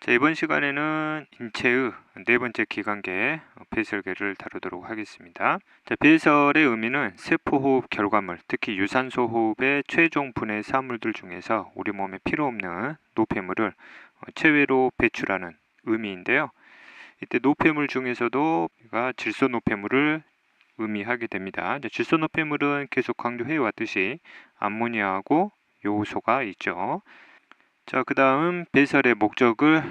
자, 이번 시간에는 인체의 네 번째 기관계 배설계를 다루도록 하겠습니다. 자, 배설의 의미는 세포호흡 결과물, 특히 유산소 호흡의 최종 분해 사물들 중에서 우리 몸에 필요 없는 노폐물을 체외로 배출하는 의미인데요. 이때 노폐물 중에서도 우리가 질소 노폐물을 의미하게 됩니다. 질소 노폐물은 계속 강조해 왔듯이 암모니아하고 요소가 있죠. 자, 그 다음 배설의 목적을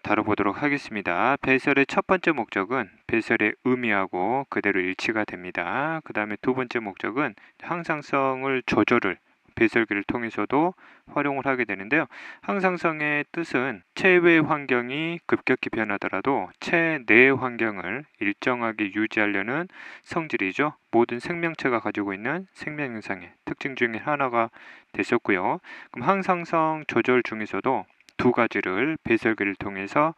다뤄보도록 하겠습니다. 배설의 첫 번째 목적은 배설의 의미하고 그대로 일치가 됩니다. 그 다음에 두 번째 목적은 항상성을 조절을 배설기를 통해서도 활용을 하게 되는데요. 항상성의 뜻은 체외 환경이 급격히 변하더라도 체내 환경을 일정하게 유지하려는 성질이죠. 모든 생명체가 가지고 있는 생명 현상의 특징 중에 하나가 됐었고요. 그럼 항상성 조절 중에서도 두 가지를 배설기를 통해서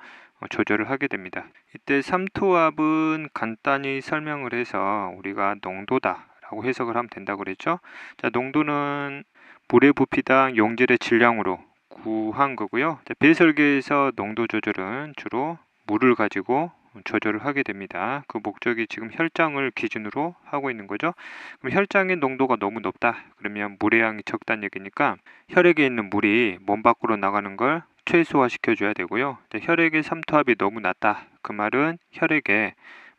조절을 하게 됩니다. 이때 삼투압은 간단히 설명을 해서 우리가 농도다 라고 해석을 하면 된다고 그랬죠. 자, 농도는 물의 부피당 용질의 질량으로 구한 거고요. 자, 배설기에서 농도 조절은 주로 물을 가지고 조절을 하게 됩니다. 그 목적이 지금 혈장을 기준으로 하고 있는 거죠. 그럼 혈장의 농도가 너무 높다 그러면 물의 양이 적다는 얘기니까 혈액에 있는 물이 몸 밖으로 나가는 걸 최소화 시켜줘야 되고요. 혈액의 삼투압이 너무 낮다 그 말은 혈액에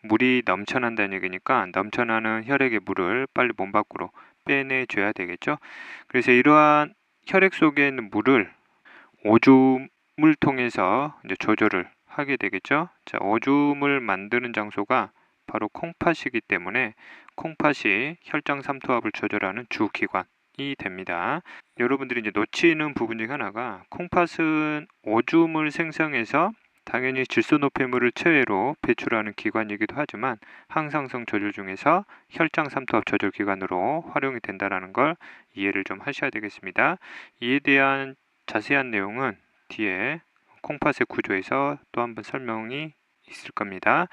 물이 넘쳐난다는 얘기니까 넘쳐나는 혈액의 물을 빨리 몸 밖으로 빼내줘야 되겠죠. 그래서 이러한 혈액 속에 있는 물을 오줌을 통해서 이제 조절을 하게 되겠죠. 자, 오줌을 만드는 장소가 바로 콩팥이기 때문에 콩팥이 혈장 삼투압을 조절하는 주기관이 됩니다. 여러분들이 이제 놓치는 부분 중 하나가 콩팥은 오줌을 생성해서 당연히 질소 노폐물을 체외로 배출하는 기관이기도 하지만 항상성 조절 중에서 혈장 삼투압 조절 기관으로 활용이 된다는 걸 이해를 좀 하셔야 되겠습니다. 이에 대한 자세한 내용은 뒤에 콩팥의 구조에서 또 한번 설명이 있을 겁니다.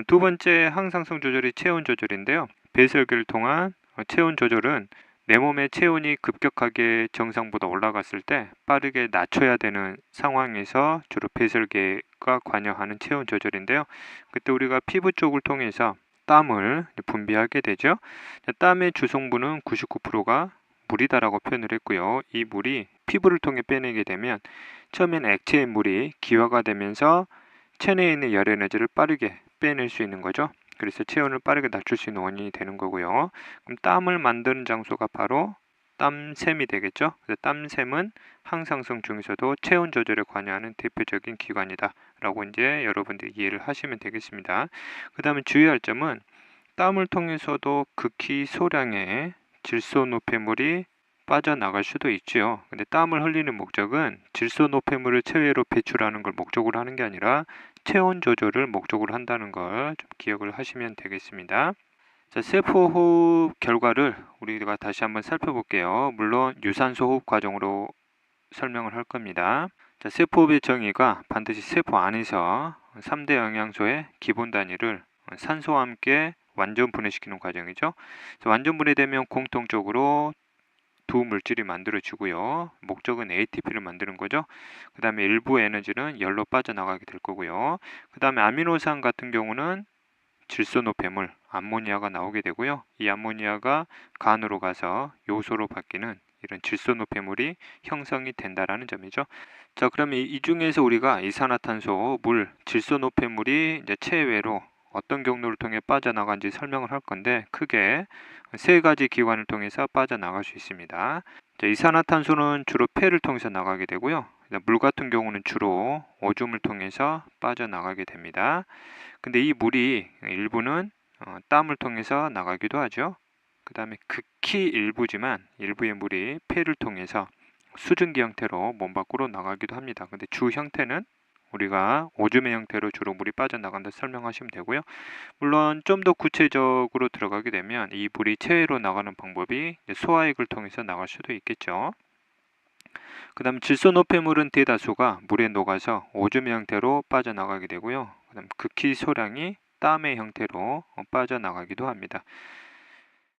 두 번째 항상성 조절이 체온 조절인데요. 배설기를 통한 체온 조절은 내 몸의 체온이 급격하게 정상보다 올라갔을 때 빠르게 낮춰야 되는 상황에서 주로 배설계가 관여하는 체온 조절인데요. 그때 우리가 피부 쪽을 통해서 땀을 분비하게 되죠. 땀의 주성분은 99%가 물이다라고 표현을 했고요. 이 물이 피부를 통해 빼내게 되면 처음엔 액체의 물이 기화가 되면서 체내에 있는 열 에너지를 빠르게 빼낼 수 있는 거죠. 그래서 체온을 빠르게 낮출 수 있는 원인이 되는 거고요. 그럼 땀을 만드는 장소가 바로 땀샘이 되겠죠. 그래서 땀샘은 항상성 중에서도 체온 조절에 관여하는 대표적인 기관이다 라고 이제 여러분들이 이해를 하시면 되겠습니다. 그 다음에 주의할 점은 땀을 통해서도 극히 소량의 질소 노폐물이 빠져나갈 수도 있지요. 근데 땀을 흘리는 목적은 질소 노폐물을 체외로 배출하는 걸 목적으로 하는 게 아니라 체온 조절을 목적으로 한다는 걸 좀 기억을 하시면 되겠습니다. 자, 세포 호흡 결과를 우리가 다시 한번 살펴볼게요. 물론 유산소 호흡 과정으로 설명을 할 겁니다. 자, 세포 호흡의 정의가 반드시 세포 안에서 3대 영양소의 기본 단위를 산소와 함께 완전 분해시키는 과정이죠. 완전 분해되면 공통적으로 두 물질이 만들어지고요. 목적은 ATP를 만드는 거죠. 그 다음에 일부 에너지는 열로 빠져나가게 될 거고요. 그 다음에 아미노산 같은 경우는 질소 노폐물, 암모니아가 나오게 되고요. 이 암모니아가 간으로 가서 요소로 바뀌는 이런 질소 노폐물이 형성이 된다라는 점이죠. 자, 그러면 이 중에서 우리가 이산화탄소, 물, 질소 노폐물이 이제 체외로 어떤 경로를 통해 빠져나간지 설명을 할 건데 크게 세 가지 기관을 통해서 빠져나갈 수 있습니다. 자, 이산화탄소는 주로 폐를 통해서 나가게 되고요. 물 같은 경우는 주로 오줌을 통해서 빠져나가게 됩니다. 근데 이 물이 일부는 땀을 통해서 나가기도 하죠. 그 다음에 극히 일부지만 일부의 물이 폐를 통해서 수증기 형태로 몸 밖으로 나가기도 합니다. 근데 주 형태는 우리가 오줌의 형태로 주로 물이 빠져나간다 설명하시면 되고요. 물론 좀 더 구체적으로 들어가게 되면 이 물이 체외로 나가는 방법이 소화액을 통해서 나갈 수도 있겠죠. 그 다음 질소 노폐물은 대다수가 물에 녹아서 오줌의 형태로 빠져나가게 되고요. 그 다음 극히 소량이 땀의 형태로 빠져나가기도 합니다.